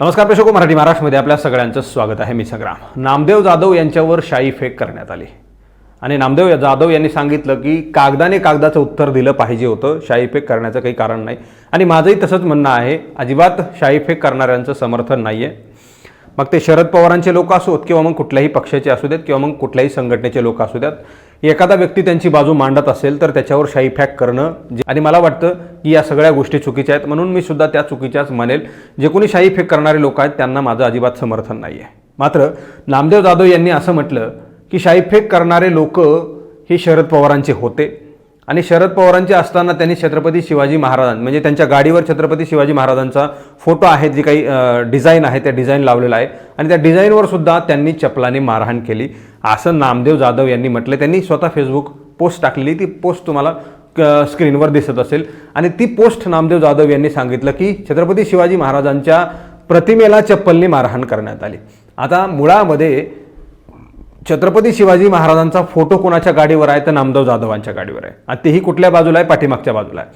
नमस्कार प्रेक्षको, मराठी महाराष्ट्रामध्ये आपल्या सगळ्यांचं स्वागत आहे. मी संग्राम. नामदेव जाधव यांच्यावर शाई फेक करण्यात आली आणि नामदेव जाधव यांनी सांगितलं की कागदाचं उत्तर दिलं पाहिजे होतं, शाई फेक करण्याचं काही कारण नाही. आणि माझंही तसंच म्हणणं आहे, अजिबात शाई फेक करणाऱ्यांचं समर्थन नाही आहे. मग ते शरद पवारांचे लोक असोत किंवा मग कुठल्याही पक्षाचे असू देत किंवा मग कुठल्याही संघटनेचे लोक असू द्यात, एखादा व्यक्ती त्यांची बाजू मांडत असेल तर त्याच्यावर शाई फेक करणं आणि मला वाटतं की या सगळ्या गोष्टी चुकीच्या आहेत. म्हणून मी सुद्धा त्या चुकीच्याच म्हणेल. जे कोणी शाई फेक करणारे लोक आहेत त्यांना माझं अजिबात समर्थन नाही आहे. मात्र नामदेव जाधव यांनी असं म्हटलं की शाई फेक करणारे लोक हे शरद पवारांचे होते आणि शरद पवारांचे असताना त्यांनी छत्रपती शिवाजी महाराजां म्हणजे त्यांच्या गाडीवर छत्रपती शिवाजी महाराजांचा फोटो आहे, जी काही डिझाईन आहे त्या डिझाईन लावलेला आहे आणि त्या डिझाईनवर सुद्धा त्यांनी चपलाने मारहाण केली असं नामदेव जाधव यांनी म्हटलं. त्यांनी स्वतः फेसबुक पोस्ट टाकलेली, ती पोस्ट तुम्हाला स्क्रीनवर दिसत असेल. आणि ती पोस्ट नामदेव जाधव यांनी सांगितलं की छत्रपती शिवाजी महाराजांच्या प्रतिमेला चप्पलने मारहाण करण्यात आली. आता मुळामध्ये छत्रपती शिवाजी महाराजांचा फोटो कोणाच्या गाडीवर आहे तर नामदेव जाधवांच्या गाडीवर आहे आणि तेही कुठल्या बाजूला आहे, पाठीमागच्या बाजूला आहे.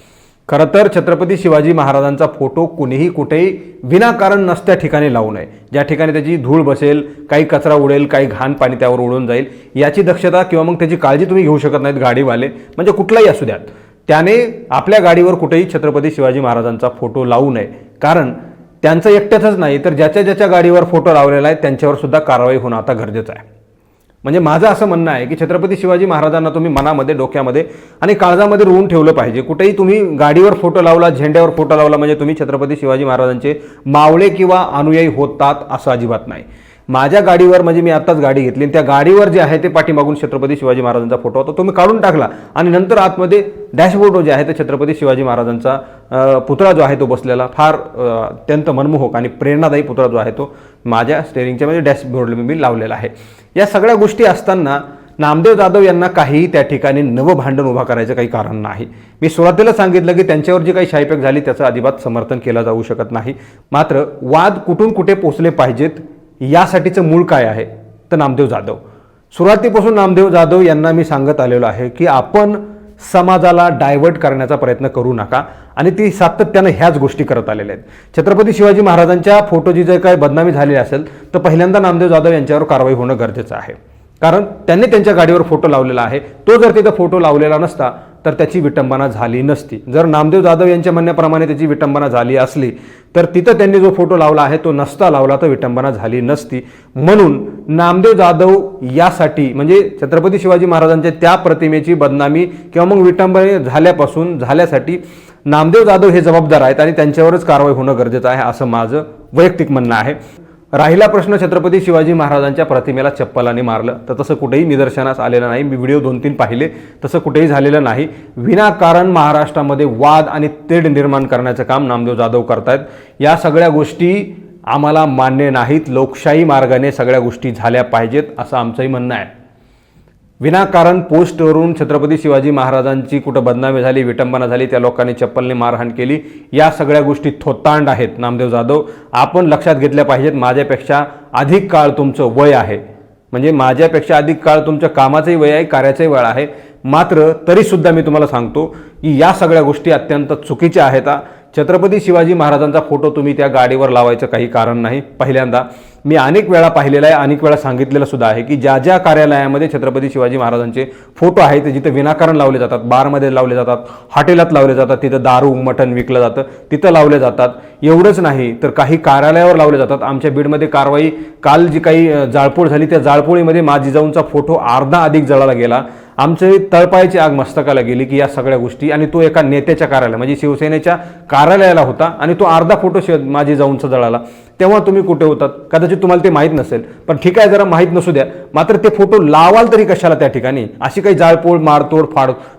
खरं तर छत्रपती शिवाजी महाराजांचा फोटो कुणीही कुठेही विनाकारण नसत्या ठिकाणी लावू नये. ज्या ठिकाणी त्याची धूळ बसेल, काही कचरा उडेल, काही घाण पाणी त्यावर उडून जाईल, याची दक्षता किंवा मग त्याची काळजी तुम्ही घेऊ शकत नाहीत गाडीवाले, म्हणजे कुठलाही असू द्यात. त्याने आपल्या गाडीवर कुठेही छत्रपती शिवाजी महाराजांचा फोटो लावू नये. कारण त्यांचं एकट्याचंच नाही तर ज्याच्या ज्याच्या गाडीवर फोटो लावलेला आहे त्यांच्यावर सुद्धा कारवाई होणं आता गरजेचं आहे. म्हणजे माझं असं म्हणणं आहे की छत्रपती शिवाजी महाराजांना तुम्ही मनामध्ये, डोक्यामध्ये आणि काळजामध्ये रोवून ठेवलं पाहिजे. कुठेही तुम्ही गाडीवर फोटो लावला, झेंड्यावर फोटो लावला म्हणजे तुम्ही छत्रपती शिवाजी महाराजांचे मावळे किंवा अनुयायी होतात असं अजिबात नाही. माझ्या गाडीवर, म्हणजे मी आत्ताच गाडी घेतली आणि त्या गाडीवर जे आहे ते पाठीमागून छत्रपती शिवाजी महाराजांचा फोटो होता, तो मी काढून टाकला आणि नंतर आतमध्ये डॅशबोर्ड जे आहे ते छत्रपती शिवाजी महाराजांचा पुतळा जो आहे तो बसलेला, फार अत्यंत मनमोहक आणि प्रेरणादायी पुतळा जो आहे तो माझ्या स्टेअरिंगच्या म्हणजे डॅशबोर्डला मी लावलेला आहे. या सगळ्या गोष्टी असताना नामदेव जाधव यांना काही त्या ठिकाणी नवं भांडण उभा करायचं काही कारण नाही. मी सुरुवातीला सांगितलं की त्यांच्यावर जी काही शाईफेक झाली त्याचं अजिबात समर्थन केलं जाऊ शकत नाही. मात्र वाद कुठून कुठे पोचले पाहिजेत यासाठीचं मूळ काय आहे तर नामदेव जाधव. सुरुवातीपासून नामदेव जाधव यांना मी सांगत आलेलो आहे की आपण समाजाला डायव्हर्ट करण्याचा प्रयत्न करू नका आणि ती सातत्यानं ह्याच गोष्टी करत आलेल्या आहेत. छत्रपती शिवाजी महाराजांच्या फोटोची जर काही बदनामी झाली असेल तर पहिल्यांदा नामदेव जाधव यांच्यावर कारवाई होणं गरजेचं आहे. कारण त्यांनी त्यांच्या गाडीवर फोटो लावलेला आहे. तो जर तिथं फोटो लावलेला नसता तर त्याची विटंबना झाली नसती. जर नामदेव जाधव यांच्या म्हणण्याप्रमाणे त्याची विटंबना झाली असली तर तिथं त्यांनी जो फोटो लावला आहे तो नसता लावला तर विटंबना झाली नसती. म्हणून नामदेव जाधव यासाठी म्हणजे छत्रपती शिवाजी महाराजांच्या त्या प्रतिमेची बदनामी किंवा मग विटंबना झाल्यासाठी नामदेव जाधव हे जबाबदार आहेत आणि त्यांच्यावरच कारवाई होणं गरजेचं आहे असं माझं वैयक्तिक म्हणणं आहे. राहिला प्रश्न छत्रपती शिवाजी महाराजांच्या प्रतिमेला चप्पलाने मारलं, तर तसं कुठेही निदर्शनास आलेलं नाही. मी व्हिडिओ 2-3 पाहिले, तसं कुठेही झालेलं नाही. विनाकारण महाराष्ट्रामध्ये वाद आणि तेढ निर्माण करण्याचं काम नामदेव जाधव करतायत. या सगळ्या गोष्टी आम्हाला मान्य नाहीत. लोकशाही मार्गाने सगळ्या गोष्टी झाल्या पाहिजेत असं आमचंही म्हणणं आहे. विनाकारण पोस्टवरून छत्रपती शिवाजी महाराजांची कुठं बदनामी झाली, विटंबना झाली, त्या लोकांनी चप्पलने मारहाण केली, या सगळ्या गोष्टी थोतांड आहेत. नामदेव जाधव, आपण लक्षात घेतल्या पाहिजेत. माझ्यापेक्षा अधिक काळ तुमचं वय आहे, म्हणजे माझ्यापेक्षा अधिक काळ तुमच्या कामाचंही वय आहे, कार्याचंही वय आहे. मात्र तरीसुद्धा मी तुम्हाला सांगतो की या सगळ्या गोष्टी अत्यंत चुकीच्या आहेत. छत्रपती शिवाजी महाराजांचा फोटो तुम्ही त्या गाडीवर लावायचं काही कारण नाही. पहिल्यांदा मी अनेक वेळा पाहिलेला आहे, अनेक वेळा सांगितलेलं सुद्धा आहे की ज्या ज्या कार्यालयामध्ये छत्रपती शिवाजी महाराजांचे फोटो आहेत जिथे विनाकारण लावले जातात, बारमध्ये लावले जातात, हॉटेलात लावले जातात, तिथं दारू मटण विकलं जातं तिथं लावले जातात. एवढंच नाही तर काही कार्यालयावर लावले जातात. आमच्या बीडमध्ये कारवाई काल जी काही जाळपोळ झाली त्या जाळपोळीमध्ये माझी जिजाऊंचा फोटो अर्धा अधिक जळाला गेला. आमचे तळपायाची आग मस्तकाला गेली की या सगळ्या गोष्टी, आणि तो एका नेत्याच्या कार्यालय म्हणजे शिवसेनेच्या कार्यालयाला होता आणि तो अर्धा फोटो माझी जाऊनचा जळाला. तेव्हा तुम्ही कुठे होतात कदाचित तुम्हाला ते माहीत नसेल, पण ठीक आहे जरा माहीत नसू द्या. मात्र ते फोटो लावाल तरी कशाला त्या ठिकाणी? अशी काही जाळपोळ, मारतोड,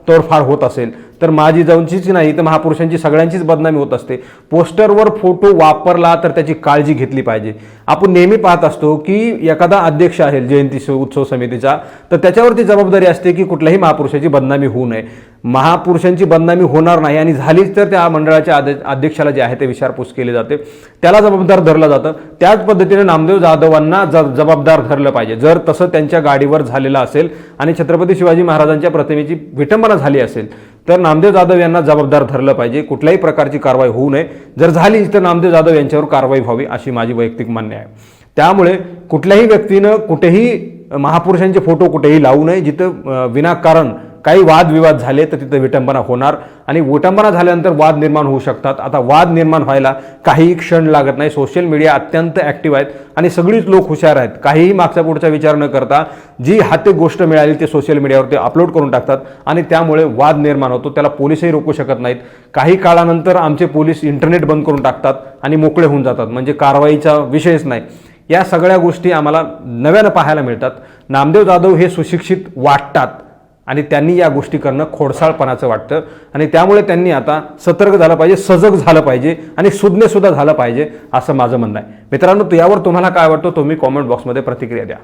तोडफाड होत असेल तर माझी जाऊनचीच नाही तर महापुरुषांची सगळ्यांचीच बदनामी होत असते. पोस्टरवर फोटो वापरला तर त्याची काळजी घेतली पाहिजे. आपण नेहमी पाहत असतो की एखादा अध्यक्ष आहे जयंती उत्सव समितीचा, तर त्याच्यावरती जबाबदारी असते की कुठल्याही महापुरुषाची बदनामी होऊ नये. महापुरुषांची बदनामी होणार नाही आणि झालीच तर त्या मंडळाच्या अध्यक्षाला जे आहे ते विचारपूस केली जाते, त्याला जबाबदार धरलं जातं. त्याच पद्धतीने नामदेव जाधवांना जबाबदार धरलं पाहिजे. जर तसं त्यांच्या गाडीवर झालेलं असेल आणि छत्रपती शिवाजी महाराजांच्या प्रतिमेची विटंबना झाली असेल तर नामदेव जाधव यांना जबाबदार धरलं पाहिजे. कुठल्याही प्रकारची कारवाई होऊ नये. जर झाली तर नामदेव जाधव यांच्यावर कारवाई व्हावी अशी माझी वैयक्तिक मान्य आहे. त्यामुळे कुठल्याही व्यक्तीनं कुठेही महापुरुषांचे फोटो कुठेही लावू नये. जिथं विनाकारण काही वादविवाद झाले तर तिथं विटंबना होणार आणि विटंबना झाल्यानंतर वाद निर्माण होऊ शकतात. आता वाद निर्माण व्हायला काहीही क्षण लागत नाही. सोशल मीडिया अत्यंत ॲक्टिव्ह आहेत आणि सगळीच लोक हुशार आहेत. काहीही मागचा पुढचा विचार न करता जी हाती गोष्ट मिळाली ते सोशल मीडियावरती अपलोड करून टाकतात आणि त्यामुळे वाद निर्माण होतो. त्याला पोलिसही रोखू शकत नाहीत. काही काळानंतर आमचे पोलीस इंटरनेट बंद करून टाकतात आणि मोकळे होऊन जातात. म्हणजे कारवाईचा विषयच नाही. या सगळ्या गोष्टी आम्हाला नव्यानं पाहायला मिळतात. नामदेव जाधव हे सुशिक्षित वाटतात आणि त्यांनी या गोष्टी करणं खोडसाळपणाचं वाटतं आणि त्यामुळे त्यांनी आता सतर्क झालं पाहिजे, सजग झालं पाहिजे आणि सुज्ञसुद्धा झालं पाहिजे असं माझं म्हणणं आहे. मित्रांनो, यावर तुम्हाला काय वाटतं तुम्ही कॉमेंट बॉक्समध्ये प्रतिक्रिया द्या.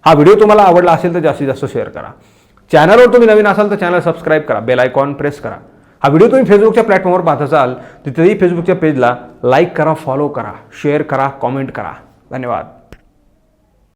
हा व्हिडिओ तुम्हाला आवडला असेल तर जास्तीत जास्त शेअर करा. चॅनलवर तुम्ही नवीन असाल तर चॅनल सबस्क्राईब करा, बेल आयकॉन प्रेस करा. हा व्हिडिओ तुम्ही फेसबुकच्या प्लॅटफॉर्मवर पाहत असाल तिथेही फेसबुकच्या पेजला लाईक करा, फॉलो करा, शेअर करा, कॉमेंट करा. धन्यवाद.